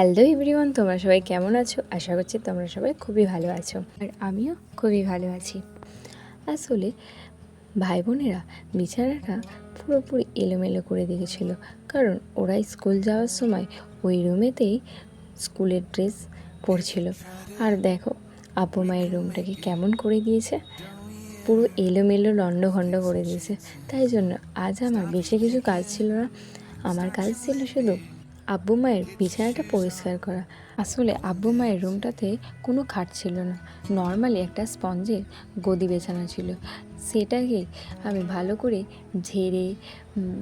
Hello everyone, তোমরা সবাই কেমন আছো? আশা করছি তোমরা সবাই খুবই ভালো আছো, আর আমিও খুবই ভালো আছি। আসলে ভাই বোনেরা বিছানাটা পুরোপুরি এলোমেলো করে দিয়েছিল, কারণ ওরা স্কুল যাওয়ার সময় ওই রুমেতেই স্কুলের ড্রেস পরছিল। আর দেখো আব্বু মায়ের রুমটাকে কেমন করে দিয়েছে, পুরো এলোমেলো লণ্ডভণ্ড করে দিয়েছে। তাই জন্য আজ আমার বেশি কিছু কাজ ছিল না, আমার কাজ ছিল শুধু আব্বু মায়ের বিছানাটা পরিষ্কার করা। আসলে আব্বু মায়ের রুমটাতে কোনো খাট ছিল না, নর্মালি একটা স্পঞ্জের গদি বিছানা ছিল। সেটাকে আমি ভালো করে ঝেড়ে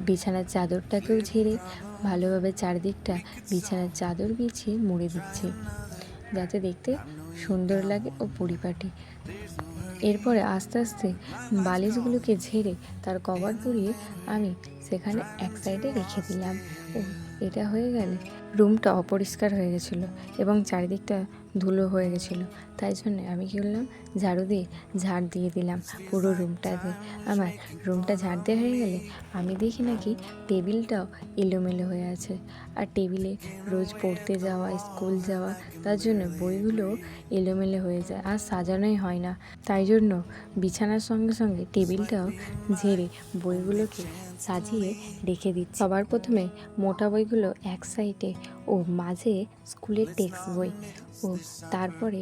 বিছানার চাদরটাকেও ঝেড়ে ভালোভাবে চারদিকটা বিছানার চাদর বিছিয়ে মুড়ে দিচ্ছি, যাতে দেখতে সুন্দর লাগে ও পরিপাটি। এরপরে আস্তে আস্তে বালিশগুলোকে ঝেড়ে তার কভার পরিয়ে আমি সেখানে এক সাইডে রেখে দিলাম। ও এটা হয়ে গেলে রুমটা অপরিষ্কার হয়ে গেছিলো এবং চারিদিকটা ধুলো হয়ে গেছিলো। তাই জন্যে আমি কী করলাম, ঝাড়ু দিয়ে ঝাড় দিয়ে দিলাম পুরো রুমটাতে। আমার রুমটা ঝাড় দেওয়া হয়ে গেলে আমি দেখি নাকি টেবিলটাও এলোমেলো হয়ে আছে, আর টেবিলে রোজ পড়তে যাওয়া, স্কুল যাওয়া, তার জন্য বইগুলো এলোমেলো হয়ে যায় আর সাজানোই হয় না। তাই জন্য বিছানার সঙ্গে সঙ্গে টেবিলটাও ঝেড়ে বইগুলোকে সাজিয়ে রেখে দিচ্ছি। সবার প্রথমে মোটা বইগুলো এক সাইডে ও মাঝে স্কুলের টেক্সট বই, ও তারপরে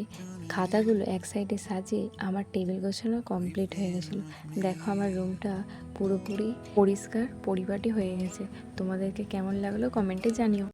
খাতাগুলো এক সাইডে সাজিয়ে আমার টেবিল গোছানো কমপ্লিট হয়ে গেছিলো। দেখো আমার রুমটা পুরোপুরি পরিষ্কার পরিপাটি হয়ে গেছে। তোমাদেরকে কেমন লাগলো কমেন্টে জানিও।